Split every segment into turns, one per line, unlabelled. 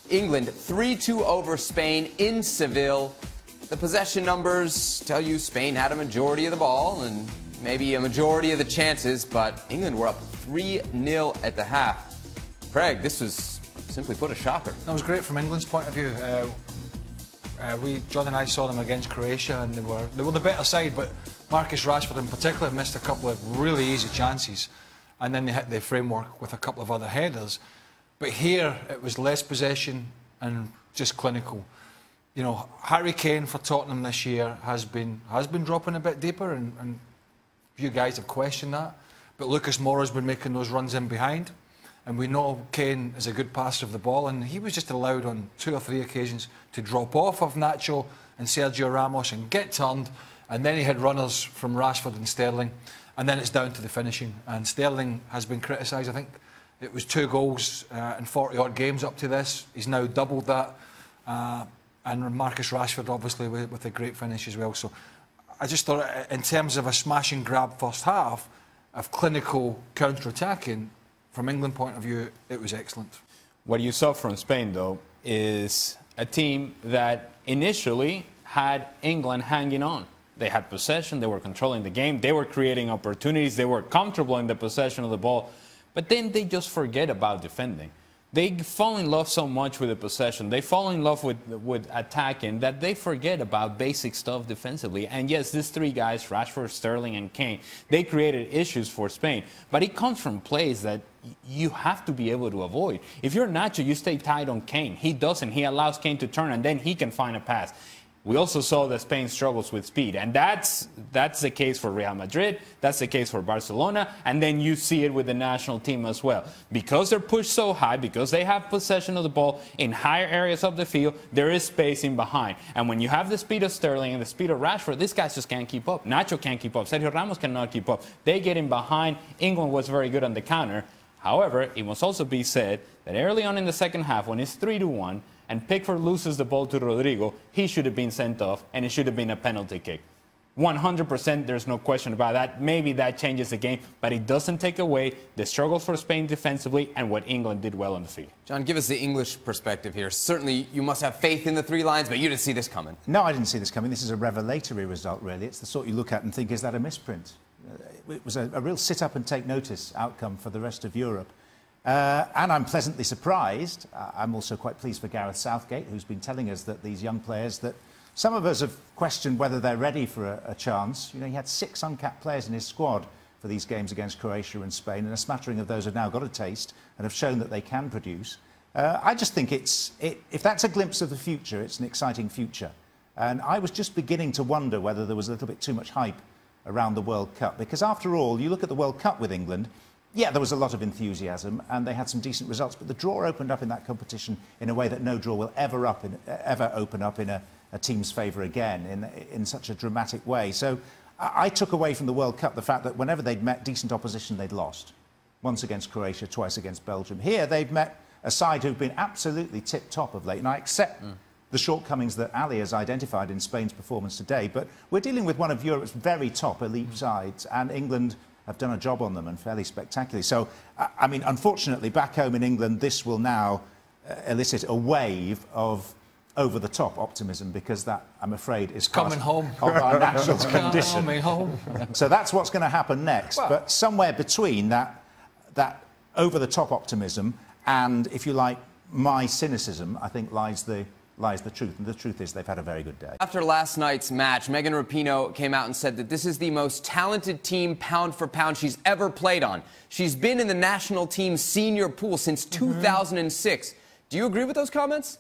England 3-2 over Spain in Seville. The possession numbers tell you Spain had a majority of the ball and maybe a majority of the chances, but England were up 3-0 at the half. Craig, this was simply put a shocker.
That was great from England's point of view. John and I saw them against Croatia, and they were the better side, but Marcus Rashford in particular missed a couple of really easy chances, and then they hit the framework with a couple of other headers. But here it was less possession and just clinical. You know, Harry Kane for Tottenham this year has been dropping a bit deeper, and you guys have questioned that. But Lucas Moura's been making those runs in behind, and we know Kane is a good passer of the ball, and he was just allowed on 2 or 3 occasions to drop off of Nacho and Sergio Ramos and get turned, and then he had runners from Rashford and Sterling, and then it's down to the finishing. And Sterling has been criticised. I think it was 2 goals in 40-odd games up to this. He's now doubled that. And Marcus Rashford, obviously, with a great finish as well. So I just thought, in terms of a smash and grab first half, of clinical counter-attacking, from England point of view, it was excellent.
What you saw from Spain, though, is a team that initially had England hanging on. They had possession, they were controlling the game, they were creating opportunities, they were comfortable in the possession of the ball, but then they just forget about defending. They fall in love so much with the possession, they fall in love with attacking, that they forget about basic stuff defensively. And yes, these 3 guys, Rashford, Sterling and Kane, they created issues for Spain. But it comes from plays that you have to be able to avoid. If you're Nacho, you stay tight on Kane. He doesn't. He allows Kane to turn, and then he can find a pass. We also saw that Spain struggles with speed, and that's the case for Real Madrid, that's the case for Barcelona, and then you see it with the national team as well. Because they're pushed so high, because they have possession of the ball in higher areas of the field, there is spacing behind. And when you have the speed of Sterling and the speed of Rashford, these guys just can't keep up. Nacho can't keep up. Sergio Ramos cannot keep up. They get in behind. England was very good on the counter. However, it must also be said that early on in the second half, when it's 3-1, and Pickford loses the ball to Rodrigo, he should have been sent off, and it should have been a penalty kick. 100%, there's no question about that. Maybe that changes the game, but it doesn't take away the struggles for Spain defensively and what England did well on the field.
John, give us the English perspective here. Certainly, you must have faith in the 3 lines, but you didn't see this coming.
No, I didn't see this coming. This is a revelatory result, really. It's the sort you look at and think, is that a misprint? It was a real sit-up-and-take-notice outcome for the rest of Europe. And I'm pleasantly surprised. I'm also quite pleased for Gareth Southgate, who's been telling us that these young players, that some of us have questioned whether they're ready for a chance. You know, he had 6 uncapped players in his squad for these games against Croatia and Spain, and a smattering of those have now got a taste and have shown that they can produce. I just think if that's a glimpse of the future, it's an exciting future. And I was just beginning to wonder whether there was a little bit too much hype around the World Cup, because after all, you look at the World Cup with England. Yeah, there was a lot of enthusiasm, and they had some decent results, but the draw opened up in that competition in a way that no draw will ever open up in a team's favour again, in such a dramatic way. So I took away from the World Cup the fact that whenever they'd met decent opposition, they'd lost. Once against Croatia, twice against Belgium. Here, they've met a side who've been absolutely tip-top of late, and I accept the shortcomings that Ali has identified in Spain's performance today, but we're dealing with one of Europe's very top elite sides, and England have done a job on them, and fairly spectacularly. So, I mean, unfortunately, back home in England, this will now elicit a wave of over-the-top optimism, because that, I'm afraid, is
coming home
of our natural condition.
Coming home.
So that's what's going to happen next. Well, but somewhere between that over-the-top optimism and, if you like, my cynicism, I think lies the truth, and the truth is they've had a very good day.
After last night's match, Megan Rapinoe came out and said that this is the most talented team pound for pound she's ever played on. She's been in the national team senior pool since 2006. Do you agree with those comments?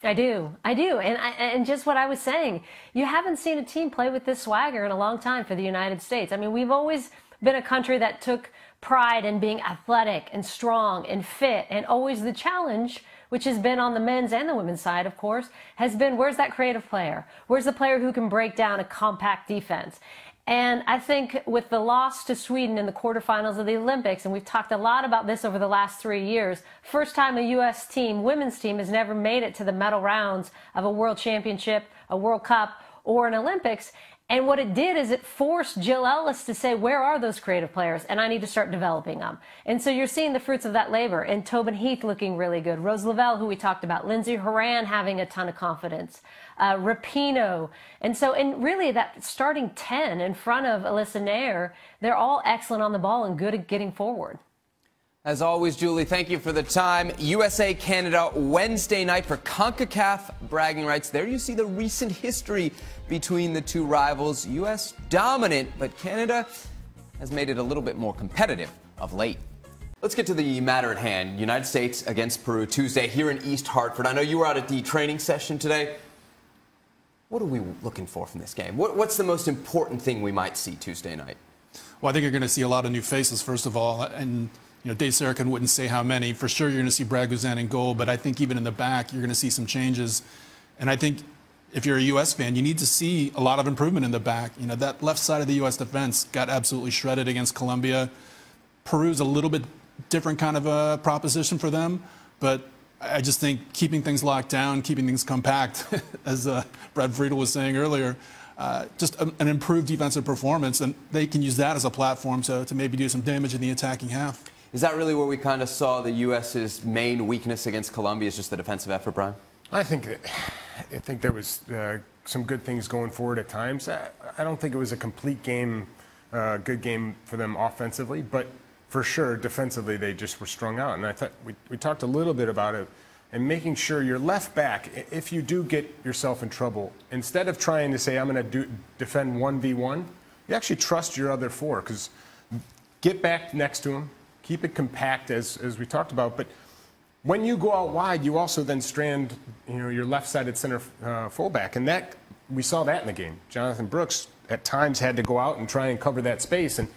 I do. And just what I was saying, you haven't seen a team play with this swagger in a long time for the United States. I mean, we've always been a country that took pride in being athletic and strong and fit, and always the challenge, which has been on the men's and the women's side, of course, has been, where's that creative player? Where's the player who can break down a compact defense? And I think with the loss to Sweden in the quarterfinals of the Olympics, and we've talked a lot about this over the last 3 years, first time a U.S. team, women's team, has never made it to the medal rounds of a World Championship, a World Cup, or an Olympics. And what it did is it forced Jill Ellis to say, where are those creative players? And I need to start developing them. And so you're seeing the fruits of that labor. And Tobin Heath looking really good. Rose Lavelle, who we talked about. Lindsey Horan having a ton of confidence. Rapinoe. And really that starting 10 in front of Alyssa Nair, they're all excellent on the ball and good at getting forward.
As always, Julie, thank you for the time. USA-Canada Wednesday night for CONCACAF bragging rights. There you see the recent history between the two rivals. U.S. dominant, but Canada has made it a little bit more competitive of late. Let's get to the matter at hand. United States against Peru Tuesday here in East Hartford. I know you were out at the training session today. What are we looking for from this game? What's the most important thing we might see Tuesday night?
Well, I think you're going to see a lot of new faces, first of all, and Dave Sarachan wouldn't say how many. For sure, you're going to see Brad Guzan in goal, but I think even in the back, you're going to see some changes. And I think if you're a U.S. fan, you need to see a lot of improvement in the back. That left side of the U.S. defense got absolutely shredded against Colombia. Peru's a little bit different kind of a proposition for them, but I just think keeping things locked down, keeping things compact, as Brad Friedel was saying earlier, just an improved defensive performance, and they can use that as a platform to maybe do some damage in the attacking half.
Is that really where we kind of saw the U.S.'s main weakness against Colombia, is just the defensive effort, Brian?
I think there was some good things going forward at times. I don't think it was a complete game, good game for them offensively, but for sure defensively they just were strung out. And I thought we talked a little bit about it, and making sure your left back, if you do get yourself in trouble, instead of trying to say I'm going to defend 1v1, you actually trust your other four, because get back next to him. Keep it compact, as we talked about. But when you go out wide, you also then strand your left-sided center fullback. And that we saw that in the game. Jonathan Brooks at times had to go out and try and cover that space. And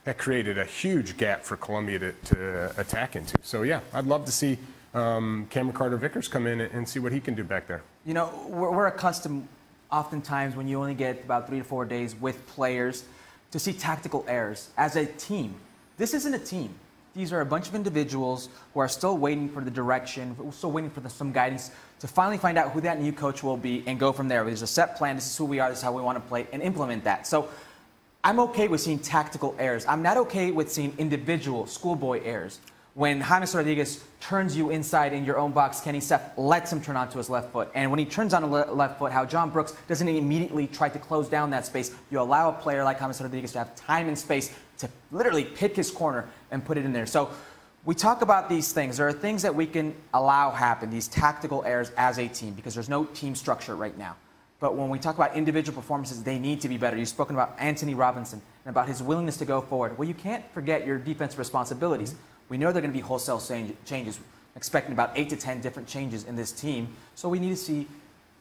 that created a huge gap for Colombia to attack into. So, yeah, I'd love to see Cameron Carter-Vickers come in and see what he can do back there.
We're accustomed oftentimes when you only get about 3 to 4 days with players to see tactical errors as a team. This isn't a team. These are a bunch of individuals who are still waiting for the direction, still waiting for some guidance to finally find out who that new coach will be and go from there. There's a set plan. This is who we are. This is how we want to play, and implement that. So I'm okay with seeing tactical errors. I'm not okay with seeing individual schoolboy errors. When James Rodriguez turns you inside in your own box, Kenny Seth lets him turn onto his left foot. And when he turns on the left foot, how John Brooks doesn't immediately try to close down that space. You allow a player like James Rodriguez to have time and space to literally pick his corner and put it in there. So we talk about these things. There are things that we can allow happen, these tactical errors as a team, because there's no team structure right now. But when we talk about individual performances, they need to be better. You've spoken about Anthony Robinson and about his willingness to go forward. Well, you can't forget your defensive responsibilities. We know they're going to be wholesale changes, expecting about 8 to 10 different changes in this team. So we need to see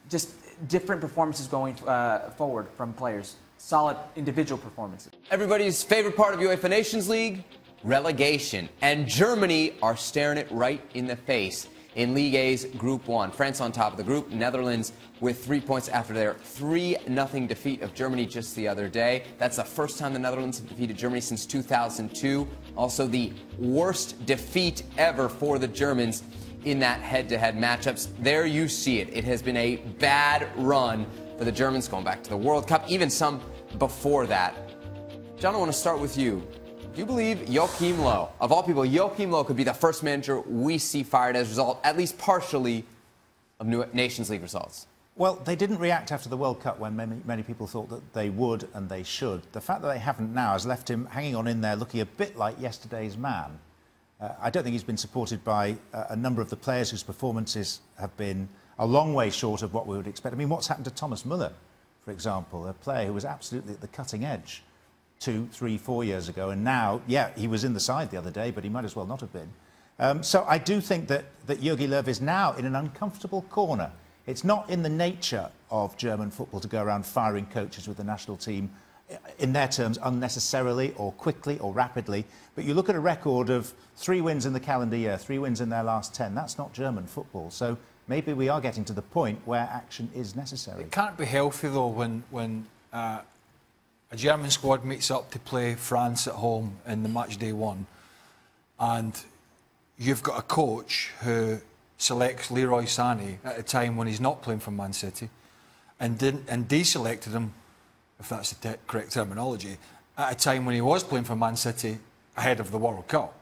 just different performances going forward from players, solid individual performances.
Everybody's favorite part of UEFA Nations League, relegation. And Germany are staring it right in the face in Ligue A's Group 1. France on top of the group, Netherlands with 3 points after their 3-0 defeat of Germany just the other day. That's the first time the Netherlands have defeated Germany since 2002. Also the worst defeat ever for the Germans in that head-to-head matchups. There you see it. It has been a bad run for the Germans going back to the World Cup, even some before that. John, I want to start with you. Do you believe Joachim Low, of all people, Joachim Low could be the first manager we see fired as a result, at least partially, of Nations League results?
Well, they didn't react after the World Cup when many people thought that they would and they should. The fact that they haven't now has left him hanging on in there looking a bit like yesterday's man. I don't think he's been supported by a number of the players whose performances have been a long way short of what we would expect. I mean, what's happened to Thomas Müller, for example, a player who was absolutely at the cutting edge 2, 3, 4 years ago, and now, yeah, he was in the side the other day, but he might as well not have been. So I do think that Jogi Löw is now in an uncomfortable corner. It's not in the nature of German football to go around firing coaches with the national team, in their terms, unnecessarily or quickly or rapidly. But you look at a record of 3 wins in the calendar year, 3 wins in their last 10. That's not German football. So maybe we are getting to the point where action is necessary.
It can't be healthy, though, when a German squad meets up to play France at home in the match day 1, and you've got a coach who selects Leroy Sané at a time when he's not playing for Man City, and deselected him if that's the correct terminology, at a time when he was playing for Man City ahead of the World Cup,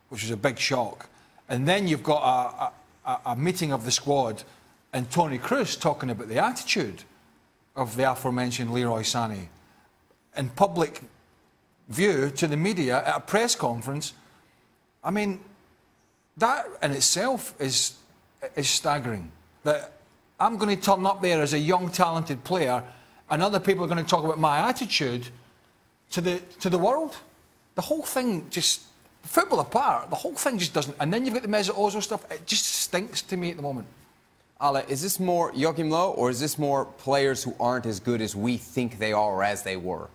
which was a big shock. And then you've got a meeting of the squad and Tony Kroos talking about the attitude of the aforementioned Leroy Sané in public view to the media at a press conference. I mean, that in itself is staggering. That I'm going to turn up there as a young, talented player, and other people are going to talk about my attitude to the world. The whole thing just, football apart, the whole thing just doesn't. And then you've got the Mesut Ozil stuff. It just stinks to me at the moment.
Ale, is this more Joachim Low, or is this more players who aren't as good as we think they are or as they were?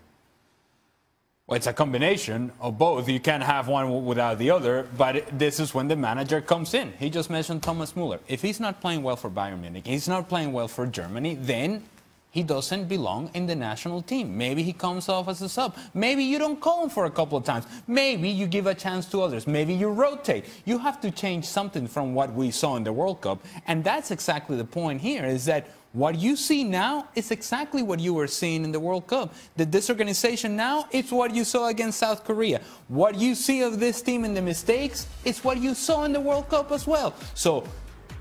Well, it's a combination of both. You can't have one without the other, but this is when the manager comes in. He just mentioned Thomas Müller. If he's not playing well for Bayern Munich, he's not playing well for Germany, then he doesn't belong in the national team. Maybe he comes off as a sub. Maybe you don't call him for a couple of times. Maybe you give a chance to others. Maybe you rotate. You have to change something from what we saw in the World Cup. And that's exactly the point here, is that what you see now is exactly what you were seeing in the World Cup. The disorganization now, it's what you saw against South Korea. What you see of this team and the mistakes, it's what you saw in the World Cup as well. So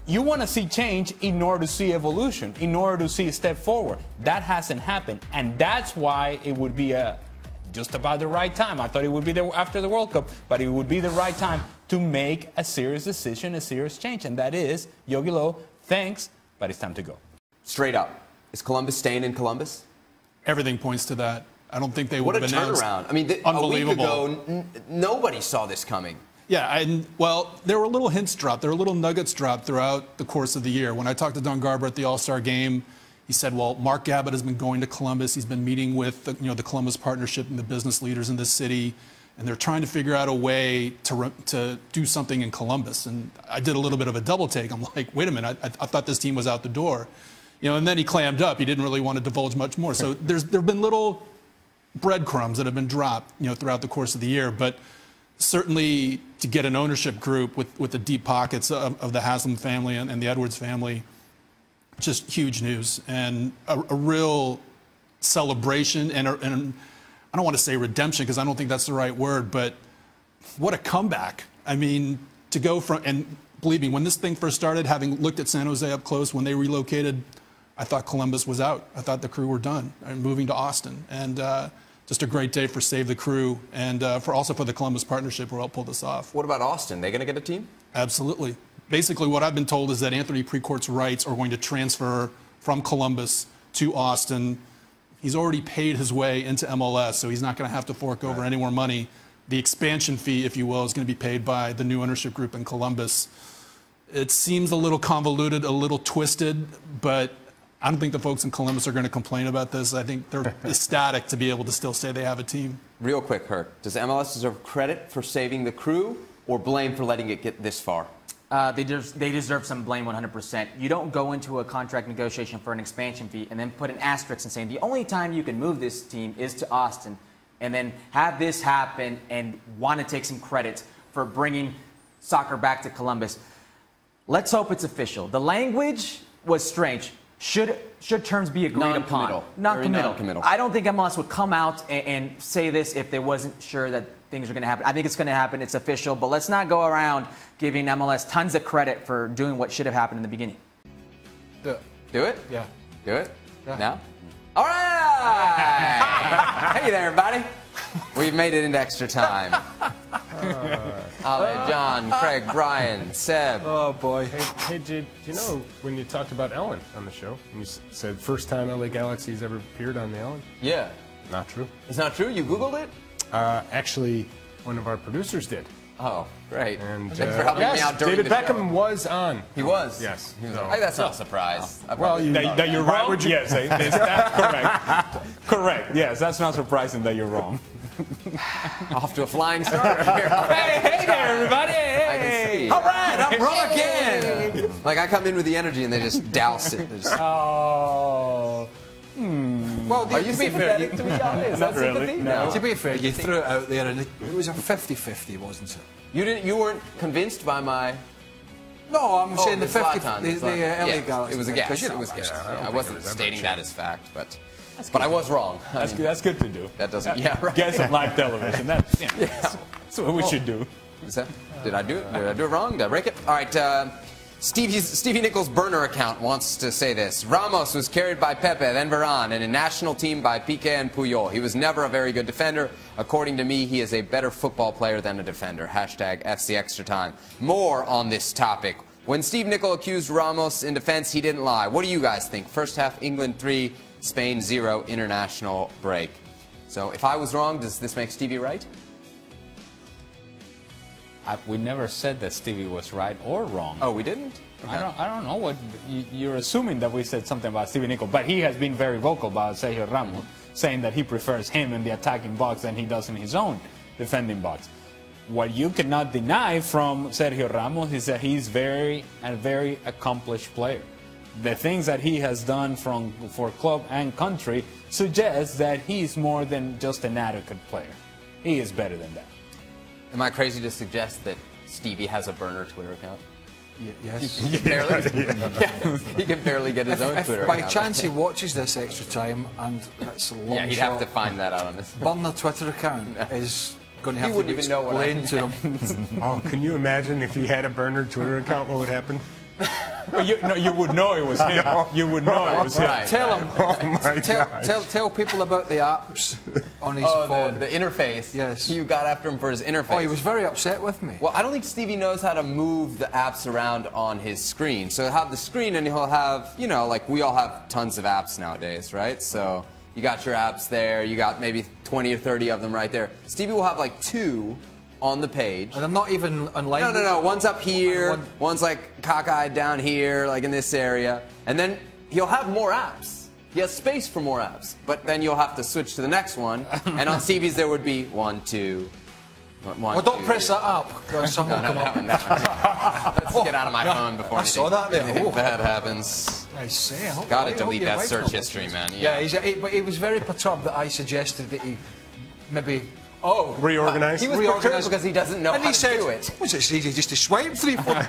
you want to see change in order to see evolution, in order to see a step forward. That hasn't happened. And that's why it would be just about the right time. I thought it would be after the World Cup, but it would be the right time to make a serious decision, a serious change. And that is, Jogi Löw, thanks, but it's time to go.
Straight up, is Columbus staying in Columbus?
Everything points to that. I don't think they would
have
announced.
What a turnaround. I mean,
unbelievable.
A week ago, nobody saw this coming.
Yeah, well, there were little hints dropped. There were little nuggets dropped throughout the course of the year. When I talked to Don Garber at the All-Star game, he said, well, Mark Gabbett has been going to Columbus. He's been meeting with the Columbus partnership and the business leaders in this city, and they're trying to figure out a way to do something in Columbus. And I did a little bit of a double take. I'm like, wait a minute, I thought this team was out the door. And then he clammed up. He didn't really want to divulge much more. So there have been little breadcrumbs that have been dropped, throughout the course of the year. But certainly to get an ownership group with the deep pockets of the Haslam family and the Edwards family, just huge news and a real celebration and I don't want to say redemption because I don't think that's the right word, but what a comeback. I mean, to go from, and believe me, when this thing first started, having looked at San Jose up close, when they relocated, I thought Columbus was out. I thought the Crew were done and moving to Austin. And just a great day for Save the Crew and also for the Columbus partnership who helped pull this off.
What about Austin? They going to get a team?
Absolutely. Basically, what I've been told is that Anthony Precourt's rights are going to transfer from Columbus to Austin. He's already paid his way into MLS, so he's not going to have to fork over any more money. The expansion fee, if you will, is going to be paid by the new ownership group in Columbus. It seems a little convoluted, a little twisted, but I don't think the folks in Columbus are going to complain about this. I think they're ecstatic to be able to still say they have a team.
Real quick, Herc, does MLS deserve credit for saving the Crew or blame for letting it get this far?
They deserve some blame 100%. You don't go into a contract negotiation for an expansion fee and then put an asterisk and saying the only time you can move this team is to Austin and then have this happen and want to take some credit for bringing soccer back to Columbus. Let's hope it's official. The language was strange. Should terms be agreed upon? Non-committal. I don't think MLS would come out and say this if they wasn't sure that things are going to happen. I think it's going to happen. It's official. But let's not go around giving MLS tons of credit for doing what should have happened in the beginning.
Do it.
Do it?
Yeah.
Do it?
Yeah.
Now? All right! Hey there, everybody. We've made it into extra time. Ale, John, Craig, Brian, Seb.
Oh, boy.
Hey, Jade, do you know when you talked about Ellen on the show, and you said first time LA Galaxy's ever appeared on the Ellen?
Yeah.
Not true.
It's not true? You Googled it?
Actually, one of our producers did.
Oh, great.
And
thanks for helping me out during
David
the
Beckham
show.
was on.
He was?
Yes.
He was hey, that's not a surprise.
Well, that you're wrong? Yes, that's correct. Correct. Yes, that's not surprising that you're wrong.
Off to a flying start here.
Hey there, everybody. Hey.
I can see. All right, I'm rocking. Like, I come in with the energy and they just douse it.
Oh.
Well, are you sympathetic to me on this?
Not really.
No.
To be fair, you threw it out there and it was a 50-50, wasn't it?
You weren't convinced by my...
No, I'm saying the 50,
Zlatan,
the LA
yeah,
Galaxy.
it was a guess.
Because,
It was a guess. I wasn't stating that as fact, but... But I was wrong.
That's good to do.
That doesn't. Yeah, right.
Get some live television. That's what we should do.
Did I do it? Did I do it wrong? Did I break it? All right. Stevie Nichols' burner account wants to say this. Ramos was carried by Pepe, then Varane, and a national team by Piqué and Puyol. He was never a very good defender. According to me, he is a better football player than a defender. Hashtag FC Extra Time. More on this topic. When Steve Nicol accused Ramos in defense, he didn't lie. What do you guys think? First half, England 3, Spain 0, international break. So if I was wrong, does this make Stevie right?
We never said that Stevie was right or wrong.
Oh, we didn't? Okay.
I don't know what you're assuming that we said something about Stevie Nicol, but he has been very vocal about Sergio Ramos, saying that he prefers him in the attacking box than he does in his own defending box. What you cannot deny from Sergio Ramos is that he's a very accomplished player. The things that he has done for club and country suggests that he's more than just an adequate player. He is better than that.
Am I crazy to suggest that Stevie has a burner Twitter account?
Yes.
He can barely get his own Twitter account.
By chance he watches this Extra Time and it's a long
Yeah, you'd have to find that out on this.
Burner Twitter account is going to have
He wouldn't
to
even know what
explain to him.
Oh, can you imagine if he had a burner Twitter account, what would happen?
Well, you would know it was him. You would know it was him.
Right.
Tell him.
Oh my gosh.
Tell people about the apps on his phone.
The interface.
Yes.
You got after him for his interface.
Oh, he was very upset with me.
Well, I don't think Stevie knows how to move the apps around on his screen. So he'll have the screen and he'll have, you know, like we all have tons of apps nowadays, right? So you got your apps there. You got maybe 20 or 30 of them right there. Stevie will have like 2 on the page.
And I'm not even online.
No. One's up here. One's like cockeyed down here, like in this area. And then he'll have more apps. He has space for more apps. But then you'll have to switch to the next one. And on Stevie's there would be 1, 2, 1,
Well, don't press that up. Someone
No. Let's get out of my phone before
I saw that there.
anything
Oh.
bad happens.
I say,
Gotta delete that search history, man.
Yeah, but he was very perturbed that I suggested that he maybe
Reorganize?
He was perturbed because he doesn't know
and
how
he said,
to do it.
Was it easy just to swipe 3, 4?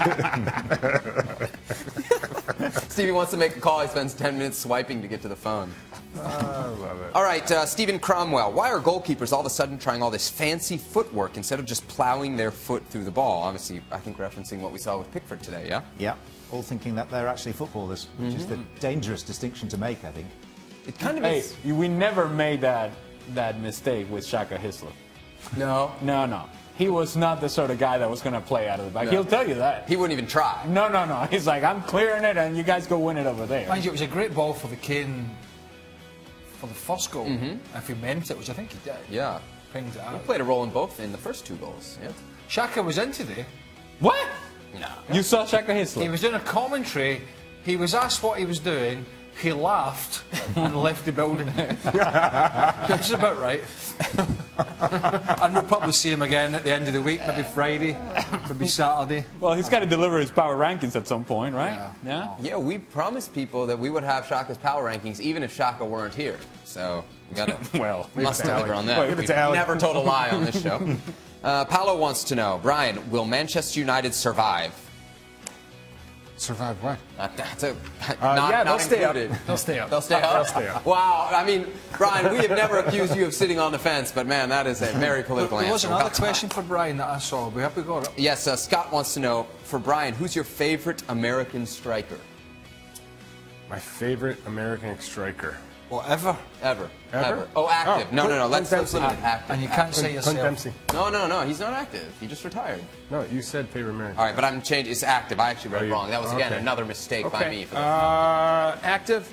Stevie wants to make a call. He spends 10 minutes swiping to get to the phone.
I love it.
All right, Stephen Cromwell. Why are goalkeepers all of a sudden trying all this fancy footwork instead of just plowing their foot through the ball? Obviously, I think referencing what we saw with Pickford today, yeah?
Yeah, all thinking that they're actually footballers, which is the dangerous distinction to make, I think.
It kind of
Hey,
is.
we never made that mistake with Shaka Hislop.
No.
No. He was not the sort of guy that was going to play out of the back.
No.
He'll tell you that.
He wouldn't even try.
No. He's like, I'm clearing it, and you guys go win it over there.
Mind you, it was a great ball for the Kane for the first goal. If he meant it, which I think he did.
Yeah.
Pinged it
He
out.
played a role in both in the first 2 goals. Yeah.
Shaka was in today.
What?
No.
You saw Shaka Hislop?
He was doing a commentary. He was asked what he was doing. He laughed and left the building. That's about right. And we'll probably see him again at the end of the week, maybe Friday, maybe Saturday.
Well, he's got to deliver his power rankings at some point, right? Yeah.
Yeah, we promised people that we would have Shaka's power rankings even if Shaka weren't here. So we got to
Well,
must
to
deliver
Alec.
on that.
Leave it
We've
to Alec.
never told a lie on this show. Paolo wants to know, Brian, will Manchester United survive?
Survive what?
That's a,
Yeah, they'll
not
stay up.
included.
They'll stay up.
They'll stay up?
They'll stay up.
Wow. I mean, Brian, we have never accused you of sitting on the fence, but man, that is a very political
There was
answer.
another
Well,
question for Brian that I saw. We have to go.
Yes, Scott wants to know, for Brian, who's your favorite American striker?
My favorite American striker.
Whatever.
Ever.
Ever?
Oh, active.
Oh,
no.
Clint
Let's
Dempsey.
limit it. Active.
And you can't say
Clint
yourself.
Dempsey.
No, he's not active. He just retired.
No, you said favorite American.
All right, but I'm changing. It's active. I actually read it wrong. That was, again,
okay.
another mistake by me. For the
Active.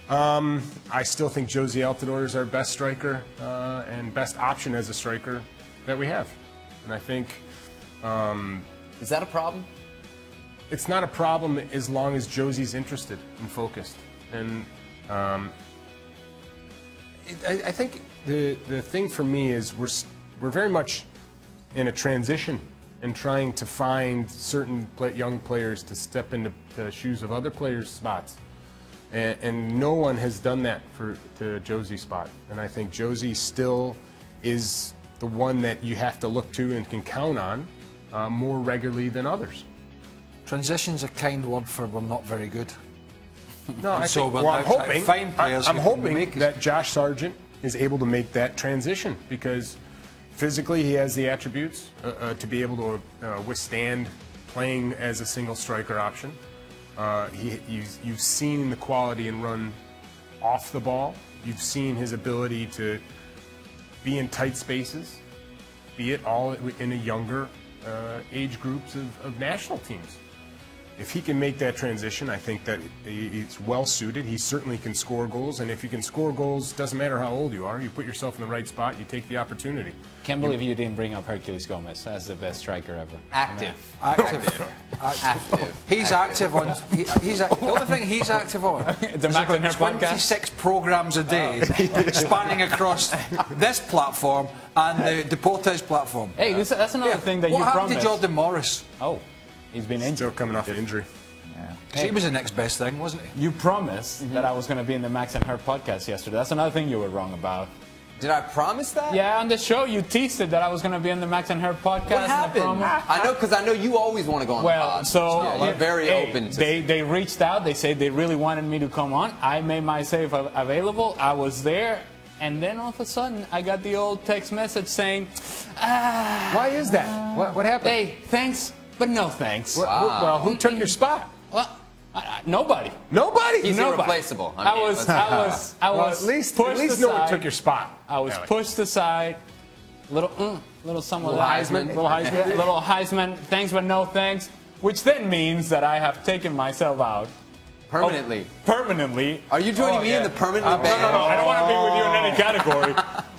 I still think Josie Altidore is our best striker and best option as a striker that we have. And I think
Is that a problem?
it's not a problem as long as Josie's interested and focused. And I think the thing for me is we're very much in a transition and trying to find certain young players to step into the shoes of other players' spots. And no one has done that to Josie's spot. And I think Josie still is the one that you have to look to and can count on more regularly than others.
Transition's a kind word for we're not very good.
No, I
So,
think,
but
well, I'm
they're trying to
hoping,
find players
I'm
who can
hoping
make it.
that Josh Sargent is able to make that transition because physically he has the attributes to be able to withstand playing as a single striker option. You've seen the quality and run off the ball. You've seen his ability to be in tight spaces, be it all in a younger age groups of national teams. If he can make that transition, I think that he's well suited. He certainly can score goals, and if you can score goals, doesn't matter how old you are. You put yourself in the right spot, you take the opportunity.
Can't believe you didn't bring up Hercules Gomez as the best striker ever.
Active.
Active. He's active on. The only thing he's active on.
The Max and Her podcast.
26 programs a day, spanning across this platform and the Deportes platform.
Hey, that's another thing that you
What happened
promised.
to Jordan Morris?
Oh, he's been injured.
Still coming off an injury.
He was the next best thing, wasn't he?
You promised that I was going to be in the Max and Her podcast yesterday. That's another thing you were wrong about.
Did I promise that?
Yeah, on the show you teased it that I was going to be in the Max and Her podcast.
What happened? I know, because I know you always want to go on the pod.
So
I'm very open to
they reached out. They said they really wanted me to come on. I made myself available. I was there. And then all of a sudden, I got the old text message saying,
Why is that? What happened?
hey, thanks, but no thanks.
Well, who took your spot?
Well, nobody.
Nobody.
He's
Nobody.
irreplaceable.
I was
Well, at least
pushed
no one
aside.
took your spot.
I was
Ellie.
pushed aside. Little somewhat
Little Heisman.
Little Heisman. Little Heisman. Thanks, but no thanks. Which then means that I have taken myself out.
Permanently.
Permanently.
Are you joining me in the permanently banned?
No, I don't want to be with you in any category.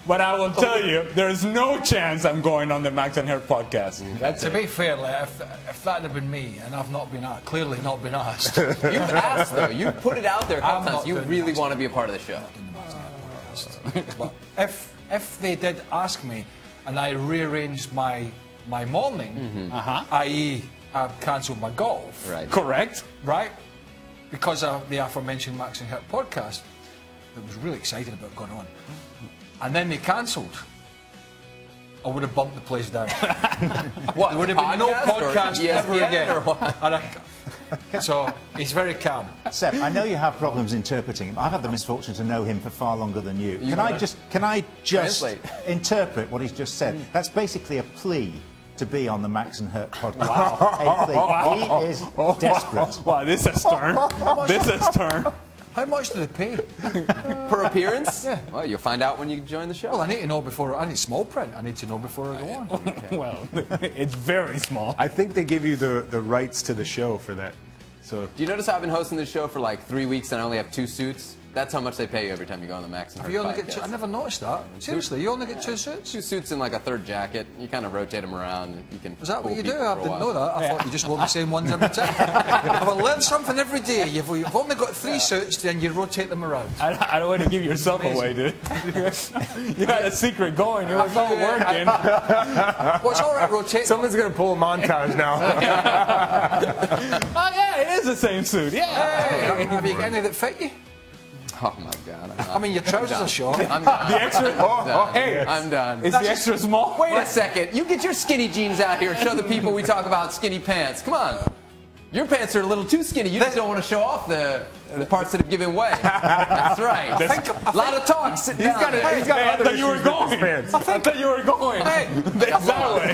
But I will tell you, there's no chance I'm going on the Max and Her podcast. That's
To
it.
be fair, like, if that had been me, and I've not been asked, clearly not been asked.
You've asked, though. You put it out there a
I'm
couple times.
not
You
doing
really
that.
want to be a part of the show.
But if they did ask me, and I rearranged my morning, i.e., I cancelled my golf,
Right.
Correct.
right? Because of the aforementioned Max and Hit podcast, I was really excited about going on. And then they cancelled. I would have bumped the place down.
What?
There would have been no podcast ever
ESPN
again.
or what?
So he's very calm.
Seb, I know you have problems interpreting him. I've had the misfortune to know him for far longer than you. Can I just
Translate.
interpret what he's just said? That's basically a plea to be on the Max and Hurt podcast. A plea. He is desperate.
Wow, this is stern. This is stern.
How much do they pay?
Per appearance? Yeah. Well, you'll find out when you join the show.
Well, I need to know before. I need small print. I need to know before I go on.
Well, it's very small.
I think they give you the rights to the show for that. So
Do you notice I've been hosting this show for like 3 weeks and I only have 2 suits? That's how much they pay you every time you go on the Max and Her
You only
podcast.
get two, I never noticed that. Seriously, you only get 2 suits?
2 suits and like a 3rd jacket. You kind of rotate them around. And you can.
Is that what
fool
you do?
people
I
for a
didn't
while.
know that. I thought you just wore the same ones every time. I've learned something every day. You've only got 3 suits, then you rotate them around.
I don't want to give yourself away, dude. You had a secret going. It was not working.
Well, it's all right, rotate.
someone's gonna pull a montage now.
Oh, yeah, it is the same suit. Yeah.
Hey, have you got any that fit you?
Oh my God.
I mean, your trousers are short.
I'm done.
The extra. Hey,
I'm done.
is the extra small?
Wait a second. You get your skinny jeans out here. Show the people we talk about skinny pants. Come on. Your pants are a little too skinny. You just don't want to show off the parts that have given way. That's right. A lot of talk. Sit down.
He's got
I
other
thought you were
issues with his
going.
pants.
I thought you were going.
Hey,
It's that way.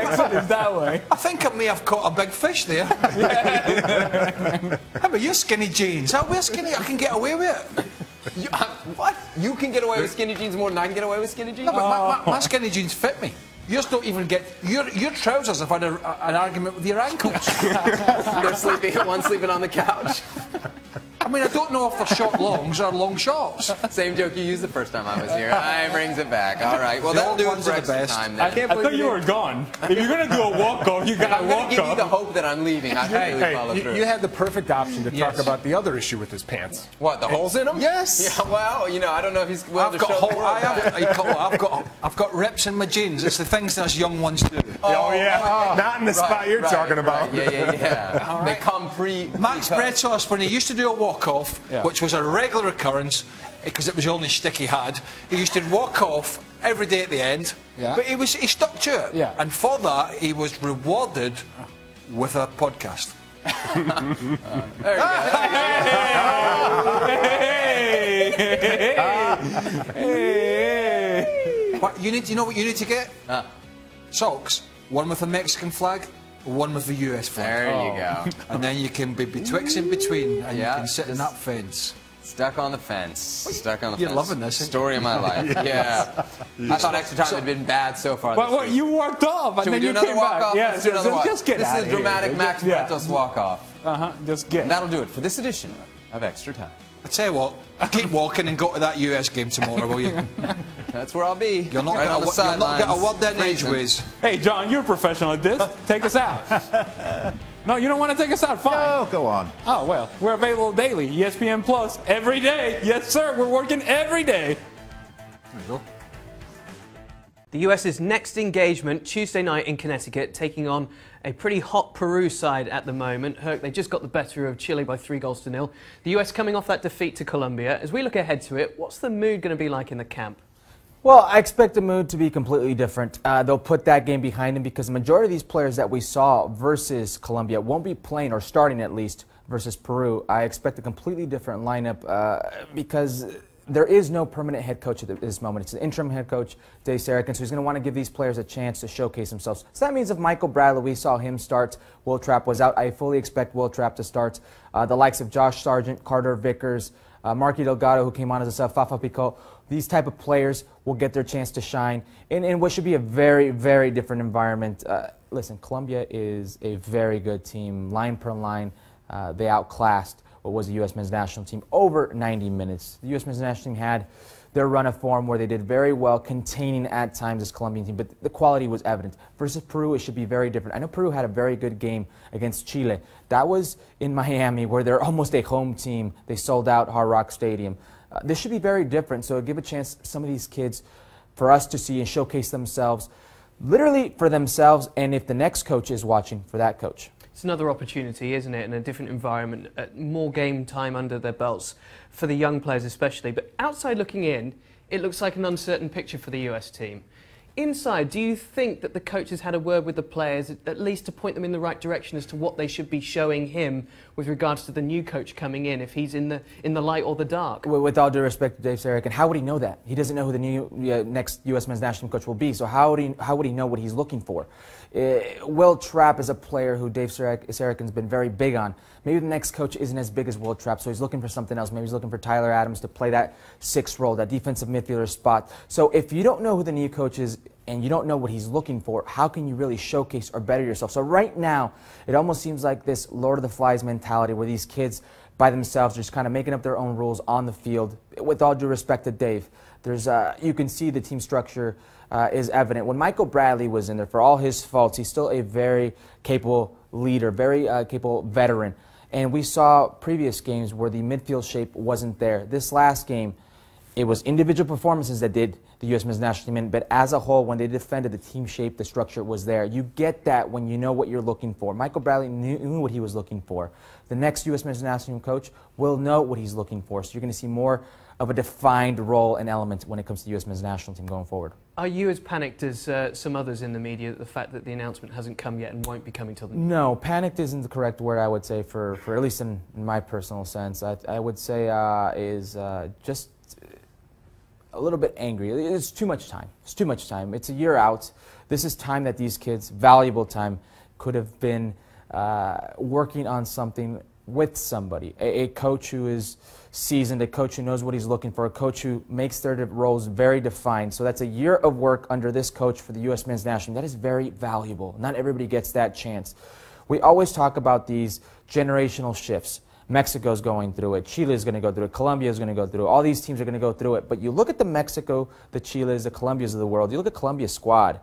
Exit is that way.
I think I may have caught a big fish there. How about your skinny jeans? I wear skinny, I can get away with it.
What? You can get away with skinny jeans more than I can get away with skinny jeans?
No, but my skinny jeans fit me. Yours don't even get. Your trousers have had an argument with your ankles.
They're sleeping. One sleeping on the couch.
I mean, I don't know if they're short longs or long shorts.
Same joke you used the first time I was here. I brings it back. All right. Well, that'll
old
do it
ones
for
are the
extra
best.
time
I
then.
thought you were gone. If you're going to do a walk-off, you got to
I'm going
walk
to give you the
off.
hope that I'm leaving. I really follow
Hey,
through.
you had the perfect option to
Yes.
talk about the other issue with his pants.
What, the holes in them?
Yes.
Yeah, well, you know, I don't know if he's willing
I've
to
got
show the world that.
I've got rips in my jeans. It's the things that us young ones do.
Oh, yeah. Not in the spot you're
Right,
talking about.
right. Yeah. They come
Max Bretos, when he used to do a walk-off,
Yeah.
which was a regular occurrence, because it was the only stick he had, he used to walk off every day at the end,
Yeah.
but he stuck to it.
Yeah.
And for that, he was rewarded with a podcast.
There you go.
But you know what you need to get? Socks. One with a Mexican flag, one with the US flag.
There you go.
And then you can be betwixt in between, and
Yeah,
you can sit in that fence.
Stuck on the fence. Stuck on the
You're
fence.
loving this, ain't you?
Story of my life. Yeah. I thought extra time had been bad so far.
But
this
what,
week.
you walked off, and
Should we
then
do
you
another
came
walk
back.
off?
Yeah,
Let's do another walk.
just get
This
out
is
of
a
here.
dramatic Max
Yeah.
Brentos walk off.
Just get.
And that'll do it for this edition of Extra Time.
I tell you what, keep walking and go to that US game tomorrow, will you?
That's where I'll be.
You'll not
right
get
on the
you'll not get a
sidelines,
word then
freezing.
edgeways.
Hey, John, you're a professional at this. Take us out. No, you don't want to take us out? Fine.
Oh, go on.
Oh, well, we're available daily. ESPN Plus every day. Yes, sir. We're working every day.
There you go.
The US's next engagement Tuesday night in Connecticut, taking on a pretty hot Peru side at the moment. Herc, they just got the better of Chile by 3-0. The US coming off that defeat to Colombia. As we look ahead to it, what's the mood going to be like in the camp?
Well, I expect the mood to be completely different. They'll put that game behind them because the majority of these players that we saw versus Colombia won't be playing, or starting at least, versus Peru. I expect a completely different lineup because there is no permanent head coach at this moment. It's an interim head coach, Dave Saracen, so he's going to want to give these players a chance to showcase themselves. So that means if Michael Bradley, we saw him start, Will Trapp was out, I fully expect Will Trapp to start. The likes of Josh Sargent, Carter Vickers, Marky Delgado, who came on as a sub, Fafa Pico, these type of players will get their chance to shine in what should be a very, very different environment. Listen, Colombia is a very good team. Line per line, they outclassed what was the U.S. men's national team over 90 minutes. The U.S. men's national team had their run of form where they did very well, containing at times this Colombian team, but the quality was evident. Versus Peru, it should be very different. I know Peru had a very good game against Chile. That was in Miami, where they're almost a home team. They sold out Hard Rock Stadium. This should be very different, so give a chance to some of these kids for us to see and showcase themselves, literally for themselves, and if the next coach is watching, for that coach.
It's another opportunity, isn't it, in a different environment, more game time under their belts for the young players especially. But outside looking in, it looks like an uncertain picture for the US team. Inside, do you think that the coach has had a word with the players, at least to point them in the right direction as to what they should be showing him with regards to the new coach coming in, if he's in the light or the dark?
With all due respect to Dave Saracen, how would he know that? He doesn't know who the new next U.S. men's national team coach will be, so how would he know what he's looking for? Will Trapp is a player who Dave Saracen's been very big on. Maybe the next coach isn't as big as Will Trapp, so he's looking for something else. Maybe he's looking for Tyler Adams to play that sixth role, that defensive midfielder spot. So if you don't know who the new coach is and you don't know what he's looking for, how can you really showcase or better yourself? So right now, it almost seems like this Lord of the Flies mentality where these kids by themselves are just kind of making up their own rules on the field. With all due respect to Dave, you can see the team structure is evident. When Michael Bradley was in there, for all his faults, he's still a very capable leader, very capable veteran. And we saw previous games where the midfield shape wasn't there. This last game, it was individual performances that did the U.S. men's national team in, but as a whole, when they defended, the team shape, the structure was there. You get that when you know what you're looking for. Michael Bradley knew what he was looking for. The next U.S. men's national team coach will know what he's looking for. So you're going to see more of a defined role and element when it comes to the U.S. men's national team going forward.
Are you as panicked as some others in the media at the fact that the announcement hasn't come yet and won't be coming till the...
No, panicked isn't the correct word, I would say, for at least in my personal sense. I would say just a little bit angry. It's too much time. It's too much time. It's a year out. This is time that these kids, valuable time, could have been working on something with somebody. A coach who is seasoned, a coach who knows what he's looking for, a coach who makes their roles very defined. So that's a year of work under this coach for the U.S. men's national team. That is very valuable. Not everybody gets that chance. We always talk about these generational shifts. Mexico's going through it. Chile is going to go through it. Colombia is going to go through it. All these teams are going to go through it. But you look at the Mexico, the Chiles, the Colombias of the world. You look at Colombia's squad.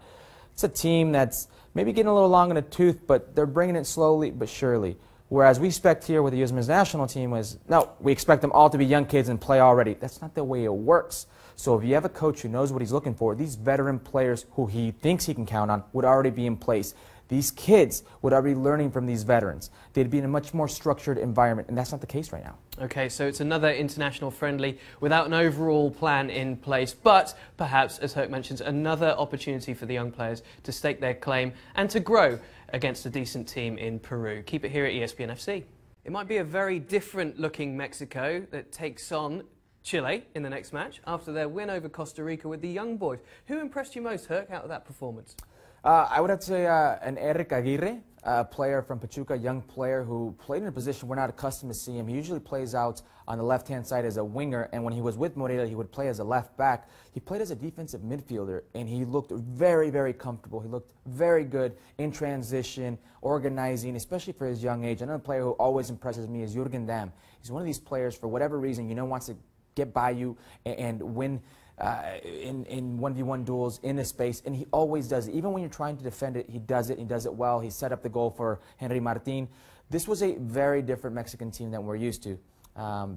It's a team that's maybe getting a little long in the tooth, but they're bringing it slowly but surely. Whereas we expect here with the U.S. men's national team is, no, we expect them all to be young kids and play already. That's not the way it works. So if you have a coach who knows what he's looking for, these veteran players who he thinks he can count on would already be in place. These kids would already be learning from these veterans. They'd be in a much more structured environment, and that's not the case right now.
Okay, so it's another international friendly without an overall plan in place, but perhaps, as Herc mentions, another opportunity for the young players to stake their claim and to grow against a decent team in Peru. Keep it here at ESPN FC. It might be a very different looking Mexico that takes on Chile in the next match after their win over Costa Rica with the young boys. Who impressed you most, Herc, out of that performance?
I would have to say an Eric Aguirre, a player from Pachuca, a young player who played in a position we're not accustomed to seeing him. He usually plays out on the left-hand side as a winger, and when he was with Morelia, he would play as a left back. He played as a defensive midfielder, and he looked very, very comfortable. He looked very good in transition, organizing, especially for his young age. Another player who always impresses me is Jürgen Damm. He's one of these players, for whatever reason, wants to get by you and win in 1v1 duels in a space, and he always does it. Even when you're trying to defend it, he does it. He does it well. He set up the goal for Henry Martin. This was a very different Mexican team than we're used to.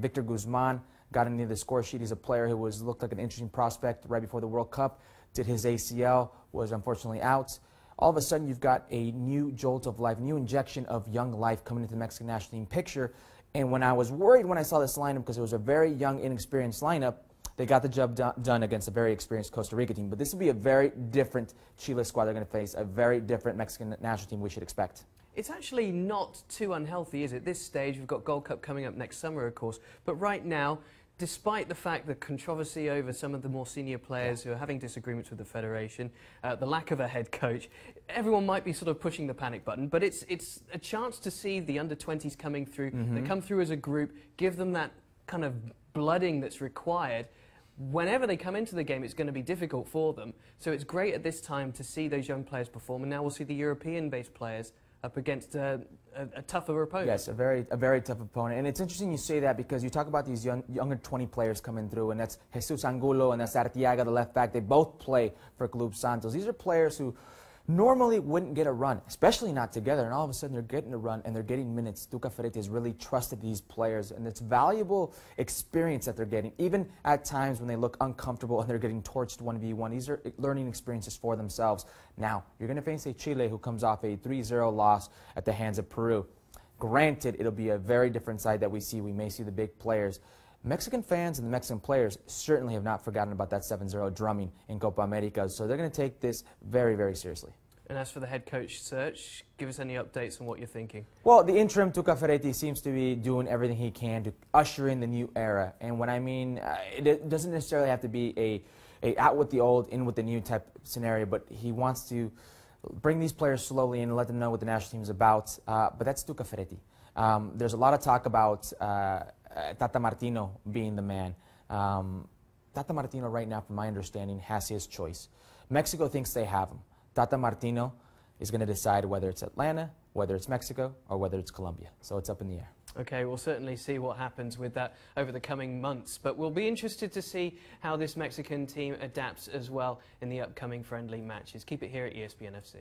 Victor Guzman got into the score sheet. He's a player who looked like an interesting prospect right before the World Cup. Did his ACL, was unfortunately out. All of a sudden, you've got a new jolt of life, new injection of young life coming into the Mexican national team picture. And when I was worried when I saw this lineup, because it was a very young, inexperienced lineup, they got the job done against a very experienced Costa Rica team. But this will be a very different Chile squad they're going to face, a very different Mexican national team we should expect.
It's actually not too unhealthy, is it? This stage, we've got Gold Cup coming up next summer, of course. But right now, despite the fact the controversy over some of the more senior players who are having disagreements with the federation, the lack of a head coach, everyone might be sort of pushing the panic button. But it's a chance to see the under-20s coming through. They come through as a group, give them that kind of blooding that's required. Whenever they come into the game, it's going to be difficult for them. So it's great at this time to see those young players perform, and now we'll see the European-based players up against a tougher opponent.
Yes, a very tough opponent. And it's interesting you say that, because you talk about these younger 20 players coming through, and that's Jesus Angulo and that's Artiaga, the left back. They both play for Club Santos. These are players who normally wouldn't get a run, especially not together, and all of a sudden they're getting a run and they're getting minutes. Tuca Ferretti has really trusted these players, and it's valuable experience that they're getting, even at times when they look uncomfortable and they're getting torched 1v1. These are learning experiences for themselves. Now, you're going to face a Chile who comes off a 3-0 loss at the hands of Peru. Granted, it'll be a very different side that we see. We may see the big players. Mexican fans and the Mexican players certainly have not forgotten about that 7-0 drumming in Copa America, so they're going to take this very, very seriously.
And as for the head coach search, give us any updates on what you're thinking.
Well, the interim Tuca Ferretti seems to be doing everything he can to usher in the new era. And what I mean, it doesn't necessarily have to be a out with the old, in with the new type scenario, but he wants to bring these players slowly in and let them know what the national team is about. But that's Tuca Ferretti. There's a lot of talk about Tata Martino being the man. Tata Martino right now, from my understanding, has his choice. Mexico thinks they have him. Tata Martino is going to decide whether it's Atlanta, whether it's Mexico, or whether it's Colombia. So it's up in the air.
Okay, we'll certainly see what happens with that over the coming months. But we'll be interested to see how this Mexican team adapts as well in the upcoming friendly matches. Keep it here at ESPN FC.